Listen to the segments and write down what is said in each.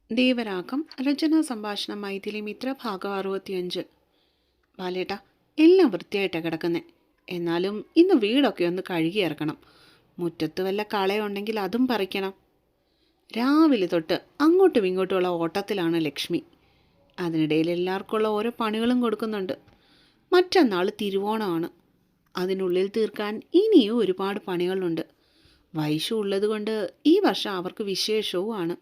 ദേവരാഗം രചനാ സംഭാഷണം മൈഥിലി മിത്ര ഭാഗം 65. ബാലേട്ട, എല്ലാം വൃത്തിയായിട്ടാണ് കിടക്കുന്നത്. എന്നാലും ഇന്ന് വീടൊക്കെ ഒന്ന് കഴുകി ഇറക്കണം. മുറ്റത്ത് വല്ല കളയുണ്ടെങ്കിൽ അതും പറിക്കണം. രാവിലെ തൊട്ട് അങ്ങോട്ടും ഇങ്ങോട്ടുമുള്ള ഓട്ടത്തിലാണ് ലക്ഷ്മി. അതിനിടയിൽ എല്ലാവർക്കുള്ള ഓരോ പണികളും കൊടുക്കുന്നുണ്ട്. മറ്റന്നാൾ തിരുവോണമാണ്. അതിനുള്ളിൽ തീർക്കാൻ ഇനിയും ഒരുപാട് പണികളുണ്ട്. വൈശു ഉള്ളതുകൊണ്ട് ഈ വർഷം അവർക്ക് വിശേഷവുമാണ്.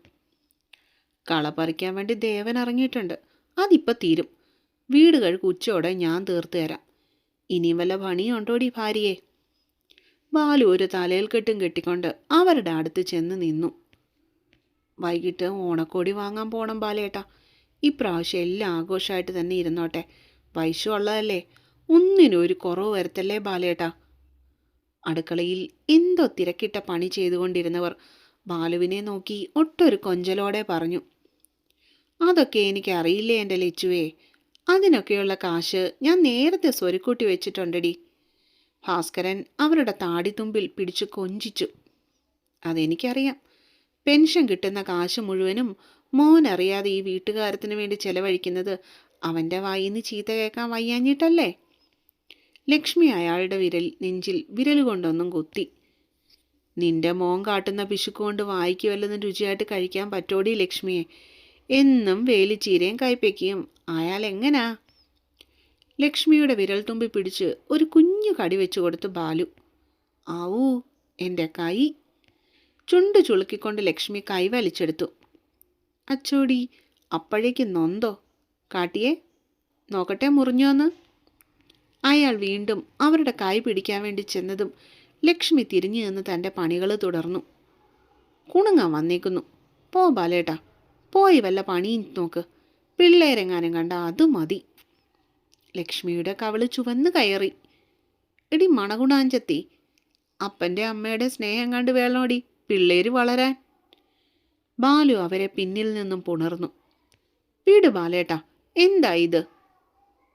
കള പറിക്കാൻ വേണ്ടി ദേവൻ ഇറങ്ങിയിട്ടുണ്ട്. അതിപ്പോൾ തീരും. വീട് കഴുകി ഉച്ചയോടെ ഞാൻ തീർത്തു തരാം. ഇനിയും വല്ല പണിയുണ്ടോടി ഭാര്യയെ? ബാലു ഒരു തലയിൽ കെട്ടും കെട്ടിക്കൊണ്ട് അവരുടെ അടുത്ത് ചെന്ന് നിന്നു. വൈകിട്ട് ഓണക്കോടി വാങ്ങാൻ പോണം ബാലേട്ടാ. ഇപ്രാവശ്യം എല്ലാം ആഘോഷമായിട്ട് തന്നെ ഇരുന്നോട്ടെ. വൈശു ഉള്ളതല്ലേ, ഒന്നിനും ഒരു കുറവ് വരുത്തല്ലേ ബാലേട്ടാ. അടുക്കളയിൽ എന്തോ തിരക്കിട്ട പണി ചെയ്തുകൊണ്ടിരുന്നവർ ബാലുവിനെ നോക്കി ഒട്ടൊരു കൊഞ്ചലോടെ പറഞ്ഞു, അതൊക്കെ എനിക്കറിയില്ലേ എൻ്റെ ലച്ചുവേ. അതിനൊക്കെയുള്ള കാശ് ഞാൻ നേരത്തെ സ്വരുക്കൂട്ടി വെച്ചിട്ടുണ്ടടി. ഭാസ്കരൻ അവരുടെ താടിത്തുമ്പിൽ പിടിച്ചു കൊഞ്ചിച്ചു. അതെനിക്കറിയാം. പെൻഷൻ കിട്ടുന്ന കാശ് മുഴുവനും മോനറിയാതെ ഈ വീട്ടുകാര്യത്തിന് വേണ്ടി ചെലവഴിക്കുന്നത് അവൻ്റെ വായിന്ന് ചീത്ത കേൾക്കാൻ വയ്യാഞ്ഞിട്ടല്ലേ? ലക്ഷ്മി അയാളുടെ നെഞ്ചിൽ വിരലുകൊണ്ടൊന്നും കുത്തി. നിന്റെ മോൻ കാട്ടുന്ന പിശുക്കുകൊണ്ട് വായിക്ക് വല്ലതും രുചിയായിട്ട് കഴിക്കാൻ പറ്റോടി ലക്ഷ്മിയെ? എന്നും വേലിച്ചീരയും കൈപ്പയ്ക്കും അയാൾ എങ്ങനാ? ലക്ഷ്മിയുടെ വിരൽ തുമ്പി പിടിച്ച് ഒരു കുഞ്ഞു കടി വെച്ചു കൊടുത്തു ബാലു. ആവൂ, എൻ്റെ കൈ! ചുണ്ട് ചുളുക്കിക്കൊണ്ട് ലക്ഷ്മി കൈ വലിച്ചെടുത്തു. അച്ചോടി, അപ്പോഴേക്ക് നൊന്തോ? കാട്ടിയേ നോക്കട്ടെ, മുറിഞ്ഞോന്ന്. അയാൾ വീണ്ടും അവരുടെ കൈ പിടിക്കാൻ വേണ്ടി ചെന്നതും ലക്ഷ്മി തിരിഞ്ഞു നിന്ന് തൻ്റെ പണികൾ തുടർന്നു. കുണുങ്ങാൻ വന്നേക്കുന്നു. പോ ബാലേട്ടാ, പോയി വല്ല പണിയും നോക്ക്. പിള്ളേരെങ്ങാനും കണ്ട അത് മതി. ലക്ഷ്മിയുടെ കവിള് ചുവന്ന് കയറി. എടി മണഗുണാഞ്ചത്തി, അപ്പൻ്റെ അമ്മയുടെ സ്നേഹം കണ്ട് വേണോടി പിള്ളേര് വളരാൻ. ബാലു അവരെ പിന്നിൽ നിന്നും പുണർന്നു. വീട് ബാലേട്ടാ, എന്താ ഇത്?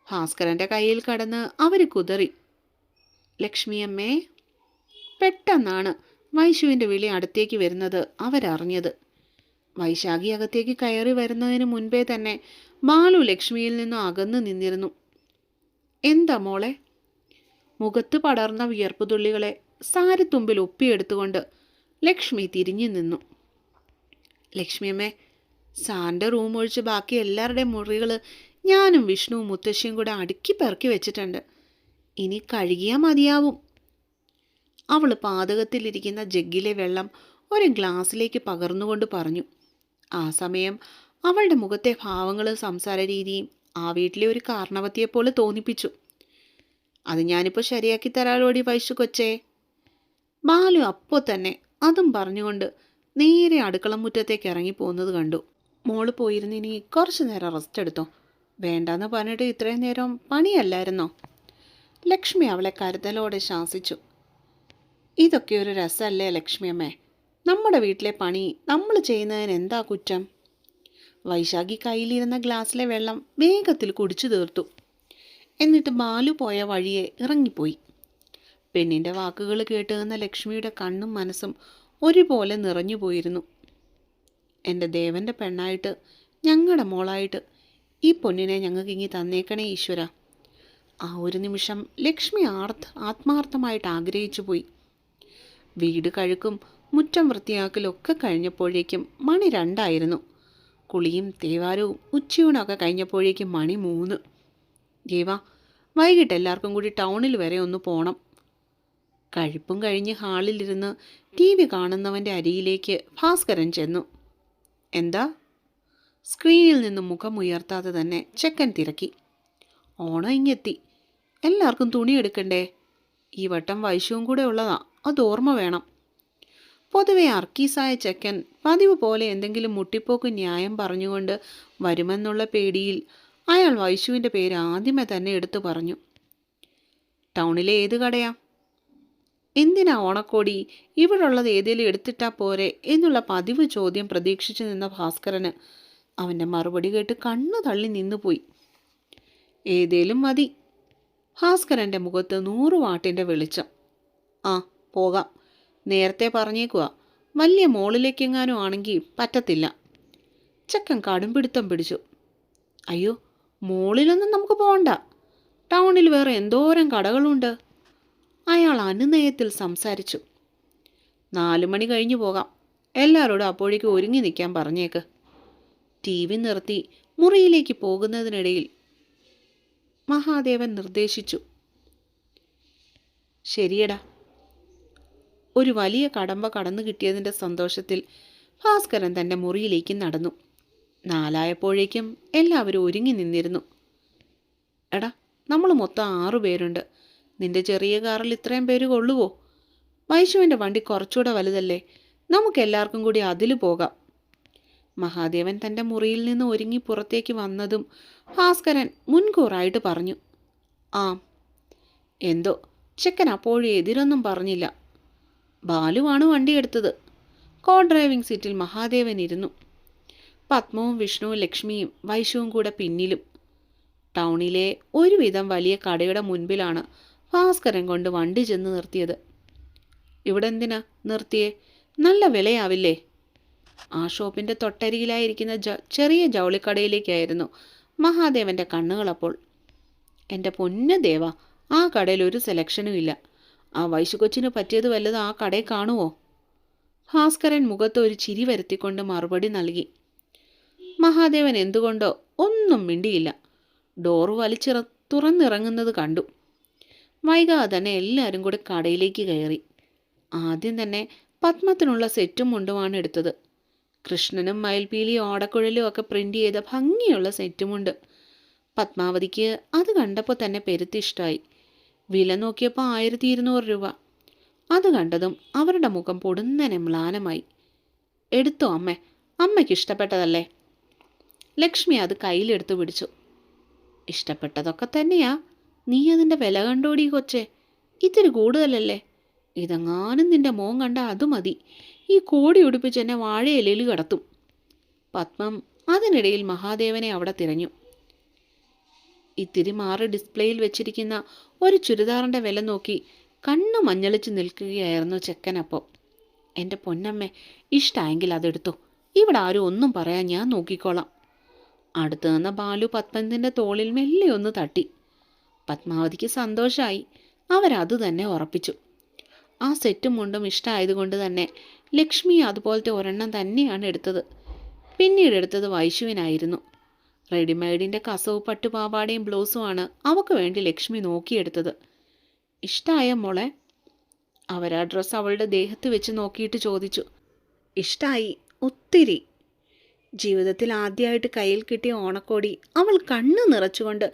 ഭാസ്കരൻ്റെ കയ്യിൽ കടന്ന് അവർ കുതറി. ലക്ഷ്മിയമ്മേ. പെട്ടെന്നാണ് വൈശുവിൻ്റെ വിളി അടുത്തേക്ക് വരുന്നത് അവരറിഞ്ഞത്. വൈശാഖി അകത്തേക്ക് കയറി വരുന്നതിന് മുൻപേ തന്നെ ബാലു ലക്ഷ്മിയിൽ നിന്നും അകന്നു നിന്നിരുന്നു. എന്താ മോളെ? മുഖത്ത് പടർന്ന വിയർപ്പുതുള്ളികളെ സാരിത്തുമ്പിൽ ഒപ്പിയെടുത്തുകൊണ്ട് ലക്ഷ്മി തിരിഞ്ഞു നിന്നു. ലക്ഷ്മിയമ്മേ, സാറിൻ്റെ റൂം ഒഴിച്ച് ബാക്കി എല്ലാവരുടെയും മുറികൾ ഞാനും വിഷ്ണുവും മുത്തശ്ശിയും കൂടെ അടുക്കി പെറുക്കി വെച്ചിട്ടുണ്ട്. ഇനി കഴുകിയാൽ മതിയാവും. അവൾ പാതകത്തിലിരിക്കുന്ന ജഗ്ഗിലെ വെള്ളം ഒരു ഗ്ലാസ്സിലേക്ക് പകർന്നുകൊണ്ട് പറഞ്ഞു. ആ സമയം അവളുടെ മുഖത്തെ ഭാവങ്ങളും സംസാര രീതിയും ആ വീട്ടിലെ ഒരു കാരണവത്തിയെപ്പോലെ തോന്നിപ്പിച്ചു. അത് ഞാനിപ്പോൾ ശരിയാക്കി തരാലോടി വൈശു കൊച്ചേ. ബാലു അപ്പോൾ തന്നെ അതും പറഞ്ഞുകൊണ്ട് നേരെ അടുക്കള മുറ്റത്തേക്ക് ഇറങ്ങി പോകുന്നത് കണ്ടു. മോള് പോയിരുന്ന് ഇനി കുറച്ചു നേരം റെസ്റ്റ് എടുത്തോ. വേണ്ടാന്ന് പറഞ്ഞിട്ട് ഇത്രയും നേരം പണിയല്ലായിരുന്നോ? ലക്ഷ്മി അവളെ കരുതലോടെ ശാസിച്ചു. ഇതൊക്കെ ഒരു രസമല്ലേ ലക്ഷ്മിയമ്മേ? നമ്മുടെ വീട്ടിലെ പണി നമ്മൾ ചെയ്യുന്നതിന് എന്താ കുറ്റം? വൈശാഖി കയ്യിലിരുന്ന ഗ്ലാസ്സിലെ വെള്ളം വേഗത്തിൽ കുടിച്ചു തീർത്തു. എന്നിട്ട് ബാലു പോയ വഴിയെ ഇറങ്ങിപ്പോയി. പെണ്ണിൻ്റെ വാക്കുകൾ കേട്ട് നിന്ന ലക്ഷ്മിയുടെ കണ്ണും മനസ്സും ഒരുപോലെ നിറഞ്ഞു പോയിരുന്നു. എൻ്റെ ദേവൻ്റെ പെണ്ണായിട്ട്, ഞങ്ങളുടെ മോളായിട്ട് ഈ പൊന്നിനെ ഞങ്ങൾക്ക് ഇങ്ങി തന്നേക്കണേ ഈശ്വര. ആ ഒരു നിമിഷം ലക്ഷ്മി ആത്മാർത്ഥമായിട്ട് ആഗ്രഹിച്ചു പോയി. വീട് കഴുക്കും മുറ്റം വൃത്തിയാക്കലൊക്കെ കഴിഞ്ഞപ്പോഴേക്കും മണി 2 കുളിയും തേവാരവും ഉച്ചയൂണൊക്കെ കഴിഞ്ഞപ്പോഴേക്കും മണി 3. ദേവാ, വൈകിട്ട് എല്ലാവർക്കും കൂടി ടൗണിൽ വരെ ഒന്ന് പോണം. കഴിപ്പും കഴിഞ്ഞ് ഹാളിലിരുന്ന് TV കാണുന്നവൻ്റെ അരിയിലേക്ക് ഭാസ്കരൻ ചെന്നു. എന്താ? സ്ക്രീനിൽ നിന്നും മുഖം ഉയർത്താതെ തന്നെ ചെക്കൻ തിരക്കി. ഓണം ഇങ്ങെത്തി. എല്ലാവർക്കും തുണി എടുക്കണ്ടേ? ഈ വട്ടം വൈശുവും കൂടെ ഉള്ളതാ, അത് ഓർമ്മ വേണം. പൊതുവെ അർക്കീസായ ചെക്കൻ പതിവ് പോലെ എന്തെങ്കിലും മുട്ടിപ്പോക്ക് ന്യായം പറഞ്ഞുകൊണ്ട് വരുമെന്നുള്ള പേടിയിൽ അയാൾ വൈശുവിൻ്റെ പേര് ആദ്യമേ തന്നെ എടുത്തു പറഞ്ഞു. ടൗണിലെ ഏത് കടയാ? എന്തിനാ ഓണക്കോടി? ഇവിടുള്ളത് ഏതേലും എടുത്തിട്ടാ പോരെ എന്നുള്ള പതിവ് ചോദ്യം പ്രതീക്ഷിച്ചു നിന്ന ഭാസ്കരന് അവൻ്റെ മറുപടി കേട്ട് കണ്ണു തള്ളി നിന്നുപോയി. ഏതേലും മതി. ഭാസ്കരൻ്റെ മുഖത്ത് 100 വാട്ടിൻ്റെ വെളിച്ചം. ആ, പോകാം. നേരത്തെ പറഞ്ഞേക്കുക, വലിയ മോളിലേക്കെങ്ങാനും ആണെങ്കിൽ പറ്റത്തില്ല. ചെക്കൻ കടുംപിടുത്തം പിടിച്ചു. അയ്യോ, മോളിലൊന്നും നമുക്ക് പോകണ്ട. ടൗണിൽ വേറെ എന്തോരം കടകളുണ്ട്. അയാൾ അനുനയത്തിൽ സംസാരിച്ചു. 4 മണി കഴിഞ്ഞു പോകാം. എല്ലാവരോടും അപ്പോഴേക്കും ഒരുങ്ങി നിൽക്കാൻ പറഞ്ഞേക്ക്. TV നിർത്തി മുറിയിലേക്ക് പോകുന്നതിനിടയിൽ മഹാദേവൻ നിർദ്ദേശിച്ചു. ശരിയടാ. ഒരു വലിയ കടമ്പ കടന്നു കിട്ടിയതിൻ്റെ സന്തോഷത്തിൽ ഭാസ്കരൻ തൻ്റെ മുറിയിലേക്ക് നടന്നു. 4 എല്ലാവരും ഒരുങ്ങി നിന്നിരുന്നു. എടാ, നമ്മൾ മൊത്തം 6 പേരുണ്ട്. നിന്റെ ചെറിയ കാറിൽ ഇത്രയും പേര് കൊള്ളുവോ? വൈശുവിൻ്റെ വണ്ടി കുറച്ചുകൂടെ വലുതല്ലേ? നമുക്കെല്ലാവർക്കും കൂടി അതിൽ പോകാം. മഹാദേവൻ തൻ്റെ മുറിയിൽ നിന്ന് ഒരുങ്ങി പുറത്തേക്ക് വന്നതും ഭാസ്കരൻ മുൻകൂറായിട്ട് പറഞ്ഞു. ആ. എന്തോ ചെക്കൻ അപ്പോഴും എതിരൊന്നും പറഞ്ഞില്ല. ബാലുവാണ് വണ്ടി എടുത്തത്. കോ ഡ്രൈവിംഗ് സീറ്റിൽ മഹാദേവൻ ഇരുന്നു. പത്മവും വിഷ്ണുവും ലക്ഷ്മിയും വൈശുവും കൂടെ പിന്നിലും. ടൗണിലെ ഒരുവിധം വലിയ കടയുടെ മുൻപിലാണ് ഭാസ്കരൻ കൊണ്ട് വണ്ടി ചെന്ന് നിർത്തിയത്. ഇവിടെ എന്തിനാ നിർത്തിയേ? നല്ല വിലയാവില്ലേ? ആ ഷോപ്പിൻ്റെ തൊട്ടരികിലായിരിക്കുന്ന ചെറിയ ജൗളിക്കടയിലേക്കായിരുന്നു മഹാദേവൻ്റെ കണ്ണുകളപ്പോൾ. എൻ്റെ പൊന്ന ദേവ, ആ കടയിൽ ഒരു സെലക്ഷനും ഇല്ല. ആ വൈശുകൊച്ചിന് പറ്റിയത് വല്ലതും ആ കടയിൽ കാണുമോ? ഭാസ്കരൻ മുഖത്ത് ഒരു ചിരി വരുത്തിക്കൊണ്ട് മറുപടി നൽകി. മഹാദേവൻ എന്തുകൊണ്ടോ ഒന്നും മിണ്ടിയില്ല. ഡോറ് തുറന്നിറങ്ങുന്നത് കണ്ടു. വൈകാതെ തന്നെ എല്ലാവരും കൂടി കടയിലേക്ക് കയറി. ആദ്യം തന്നെ പത്മത്തിനുള്ള സെറ്റും മുണ്ടുമാണ് എടുത്തത്. കൃഷ്ണനും മയിൽപീലിയും ഓടക്കുഴലും ഒക്കെ പ്രിൻ്റ് ചെയ്ത ഭംഗിയുള്ള സെറ്റുമുണ്ട്. പത്മാവതിക്ക് അത് കണ്ടപ്പോൾ തന്നെ പെരുത്തിഷ്ടമായി. വില നോക്കിയപ്പോൾ 1200 രൂപ. അത് കണ്ടതും അവരുടെ മുഖം പൊടുന്നനെ മ്ലാനമായി. എടുത്തോ അമ്മേ, അമ്മയ്ക്ക് ഇഷ്ടപ്പെട്ടതല്ലേ? ലക്ഷ്മി അത് കയ്യിലെടുത്ത് പിടിച്ചു. ഇഷ്ടപ്പെട്ടതൊക്കെ തന്നെയാ. നീ അതിൻ്റെ വില കണ്ടോടി കൊച്ചേ, ഇത്തിരി കൂടുതലല്ലേ? ഇതെങ്ങാനും നിന്റെ മോൻ കണ്ട അത് മതി. ഈ കോടി ഉടുപ്പിച്ച് എന്നെ വാഴയിലയിൽ കിടത്തും. പത്മം അതിനിടയിൽ മഹാദേവനെ അവിടെ തിരഞ്ഞു. ഇത്തിരി മാറി ഡിസ്പ്ലേയിൽ വെച്ചിരിക്കുന്ന ഒരു ചുരിദാറിൻ്റെ വില നോക്കി കണ്ണു മഞ്ഞളിച്ച് നിൽക്കുകയായിരുന്നു ചെക്കനപ്പോൾ. എൻ്റെ പൊന്നമ്മേ, ഇഷ്ടമായെങ്കിൽ അതെടുത്തോ. ഇവിടെ ആരും ഒന്നും പറയാൻ ഞാൻ നോക്കിക്കോളാം. അടുത്തു നിന്ന ബാലു പത്മത്തിൻ്റെ തോളിൽ മെല്ലെ ഒന്ന് തട്ടി. പത്മാവതിക്ക് സന്തോഷമായി. അവരത് തന്നെ ഉറപ്പിച്ചു. ആ സെറ്റും മുണ്ടും ഇഷ്ടമായതുകൊണ്ട് തന്നെ ലക്ഷ്മി അതുപോലത്തെ ഒരെണ്ണം തന്നെയാണ് എടുത്തത്. പിന്നീട് എടുത്തത് വൈശുവിനായിരുന്നു. റെഡിമെയ്ഡിൻ്റെ കസവ് പട്ടുപാവാടയും ബ്ലൗസുമാണ് അവൾക്ക് വേണ്ടി ലക്ഷ്മി നോക്കിയെടുത്തത്. ഇഷ്ടമായ മോളെ? അവരാ ഡ്രസ്സ് അവളുടെ ദേഹത്ത് വെച്ച് നോക്കിയിട്ട് ചോദിച്ചു. ഇഷ്ടമായി, ഒത്തിരി. ജീവിതത്തിൽ ആദ്യമായിട്ട് കയ്യിൽ കിട്ടിയ ഓണക്കോടി അവൾ കണ്ണ് നിറച്ചുകൊണ്ട്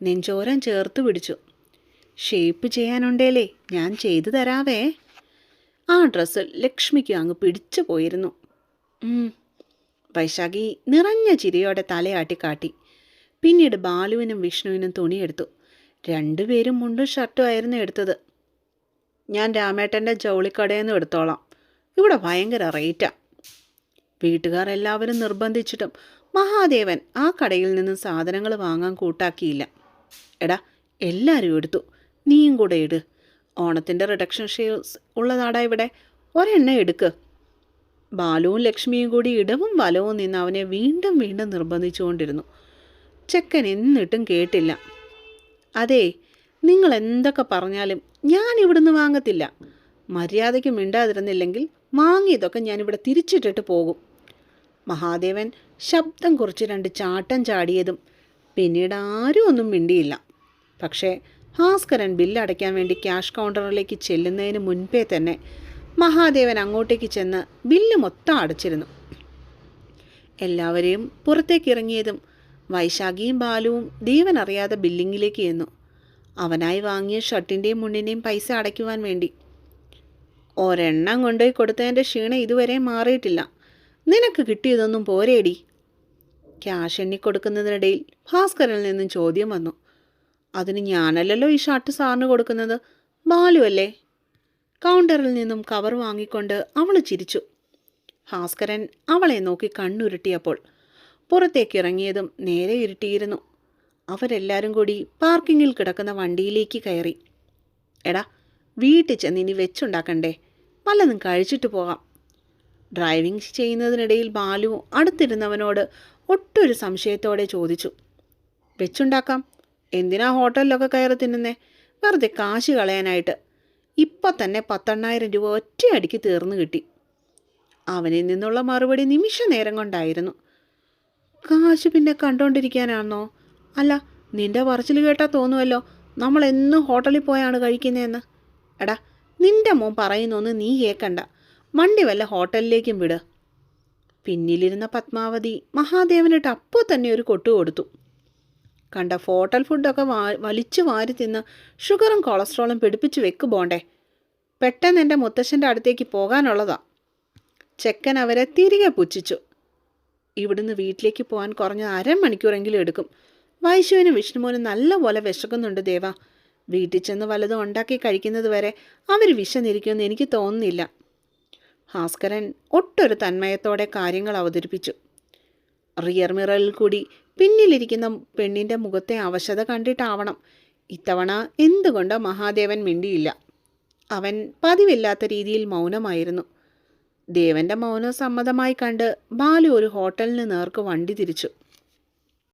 നെഞ്ചോരം ചേർത്ത് പിടിച്ചു. ഷേപ്പ് ചെയ്യാനുണ്ടേലേ, ഞാൻ ചെയ്തു തരാവേ. ആ ഡ്രസ്സ് ലക്ഷ്മിക്ക് അങ്ങ് പിടിച്ചു പോയിരുന്നു. വൈശാഖി നിറഞ്ഞ ചിരിയോടെ തലയാട്ടി കാട്ടി. പിന്നീട് ബാലുവിനും വിഷ്ണുവിനും തുണിയെടുത്തു. 2 പേരും മുണ്ടും ഷർട്ടും ആയിരുന്നു എടുത്തത്. ഞാൻ രാമേട്ടൻ്റെ ജൗളിക്കടയിൽ നിന്ന് എടുത്തോളാം. ഇവിടെ ഭയങ്കര റേറ്റാ. വീട്ടുകാർ എല്ലാവരും നിർബന്ധിച്ചിട്ടും മഹാദേവൻ ആ കടയിൽ നിന്ന് സാധനങ്ങൾ വാങ്ങാൻ കൂട്ടാക്കിയില്ല. എടാ, എല്ലാവരും എടുത്തു, നീയും കൂടെ ഇട്. ഓണത്തിൻ്റെ റിഡക്ഷൻ ഷെയർസ് ഉള്ളതാടാ ഇവിടെ. ഒരെണ്ണ എടുക്ക്. ബാലുവും ലക്ഷ്മിയും കൂടി ഇടവും വലവും നിന്ന് അവനെ വീണ്ടും വീണ്ടും നിർബന്ധിച്ചുകൊണ്ടിരുന്നു. ചെക്കൻ എന്നിട്ടും കേട്ടില്ല. അതേ, നിങ്ങൾ എന്തൊക്കെ പറഞ്ഞാലും ഞാൻ ഇവിടുന്ന് വാങ്ങത്തില്ല. മര്യാദയ്ക്ക് മിണ്ടാതിരുന്നില്ലെങ്കിൽ വാങ്ങിയതൊക്കെ ഞാനിവിടെ തിരിച്ചിട്ടിട്ട് പോകും. മഹാദേവൻ ശബ്ദം കുറിച്ച് 2 ചാട്ടം ചാടിയതും പിന്നീട് ആരും ഒന്നും മിണ്ടിയില്ല. പക്ഷേ ഭാസ്കരൻ ബില്ലടയ്ക്കാൻ വേണ്ടി ക്യാഷ് കൗണ്ടറിലേക്ക് ചെല്ലുന്നതിന് മുൻപേ തന്നെ മഹാദേവൻ അങ്ങോട്ടേക്ക് ചെന്ന് ബില്ല് മൊത്തം അടച്ചിരുന്നു. എല്ലാവരെയും പുറത്തേക്ക് ഇറങ്ങിയതും വൈശാഖിയും ബാലുവും ദേവൻ അറിയാതെ ബില്ലിങ്ങിലേക്ക് ചെന്നു. അവനായി വാങ്ങിയ ഷർട്ടിൻ്റെയും മുണ്ടിൻ്റെയും പൈസ അടയ്ക്കുവാൻ വേണ്ടി. ഒരെണ്ണം കൊണ്ടുപോയി കൊടുത്തതിൻ്റെ ക്ഷീണം ഇതുവരെ മാറിയിട്ടില്ല. നിനക്ക് കിട്ടിയതൊന്നും പോരേടി. ക്യാഷ് എണ്ണിക്കൊടുക്കുന്നതിനിടയിൽ ഭാസ്കരനിൽ നിന്നും ചോദ്യം വന്നു. അതിന് ഞാനല്ലല്ലോ ഈ ഷർട്ട് സാറിന് കൊടുക്കുന്നത്, ബാലു അല്ലേ? കൗണ്ടറിൽ നിന്നും കവർ വാങ്ങിക്കൊണ്ട് അവൾ ചിരിച്ചു. ഭാസ്കരൻ അവളെ നോക്കി കണ്ണുരുട്ടിയപ്പോൾ പുറത്തേക്ക് ഇറങ്ങിയതും നേരെ ഇരുട്ടിയിരുന്നു. അവരെല്ലാവരും കൂടി പാർക്കിങ്ങിൽ കിടക്കുന്ന വണ്ടിയിലേക്ക് കയറി. എടാ, വീട്ടിൽ ചെന്ന് ഇനി വെച്ചുണ്ടാക്കണ്ടേ? വല്ലതും കഴിച്ചിട്ട് പോകാം. ഡ്രൈവിംഗ് ചെയ്യുന്നതിനിടയിൽ ബാലു അടുത്തിരുന്നവനോട് ഒട്ടൊരു സംശയത്തോടെ ചോദിച്ചു, വെച്ചുണ്ടാക്കാം. എന്തിനാ ഹോട്ടലിലൊക്കെ കയറി തിന്നുന്നേ? വെറുതെ കാശ് കളയാനായിട്ട്. ഇപ്പം തന്നെ 10,000 രൂപ ഒറ്റയടിക്ക് തീർന്നു കിട്ടി. അവനിൽ നിന്നുള്ള മറുപടി നിമിഷ നേരം കൊണ്ടായിരുന്നു. കാശ് പിന്നെ കണ്ടോണ്ടിരിക്കാനാണോ? അല്ല, നിന്റെ പറച്ചിൽ കേട്ടാൽ തോന്നുമല്ലോ നമ്മളെന്നും ഹോട്ടലിൽ പോയാണ് കഴിക്കുന്നതെന്ന്. എടാ, നിന്റെ മോൻ പറയുന്നൊന്ന് നീ കേൾക്കണ്ട. വണ്ടി വല്ല ഹോട്ടലിലേക്കും വിട്. പിന്നിലിരുന്ന പത്മാവതി മഹാദേവനിട്ട് അപ്പോൾ തന്നെ ഒരു കൊട്ടു കൊടുത്തു. കണ്ട ഹോട്ടൽ ഫുഡൊക്കെ വലിച്ചു വാരി തിന്ന് ഷുഗറും കൊളസ്ട്രോളും പിടിപ്പിച്ച് വെക്ക് പോണ്ടേ. പെട്ടെന്ന് എൻ്റെ മുത്തശ്ശൻ്റെ അടുത്തേക്ക് പോകാനുള്ളതാ. ചെക്കൻ അവരെ തിരികെ പുച്ഛിച്ചു. ഇവിടുന്ന് വീട്ടിലേക്ക് പോകാൻ കുറഞ്ഞ അരമണിക്കൂറെങ്കിലും എടുക്കും. വൈശുവിനും വിഷ്ണുമോനും നല്ലപോലെ വിശക്കുന്നുണ്ട് ദേവ. വീട്ടിൽ ചെന്ന് വല്ലതും ഉണ്ടാക്കി കഴിക്കുന്നത് വരെ അവർ വിശന്നിരിക്കുമെന്ന് എനിക്ക് തോന്നുന്നില്ല. ഭാസ്കരൻ ഒട്ടൊരു തന്മയത്തോടെ കാര്യങ്ങൾ അവതരിപ്പിച്ചു. റിയർ മിററിൽ കൂടി പിന്നിലിരിക്കുന്ന പെണ്ണിൻ്റെ മുഖത്തെ അവശത കണ്ടിട്ടാവണം ഇത്തവണ എന്തുകൊണ്ടോ മഹാദേവൻ മിണ്ടിയില്ല. അവൻ പതിവില്ലാത്ത രീതിയിൽ മൗനമായിരുന്നു. ദേവൻ്റെ മൗനം സമ്മതമായി കണ്ട് ബാലു ഒരു ഹോട്ടലിന് നേർക്ക് വണ്ടി തിരിച്ചു.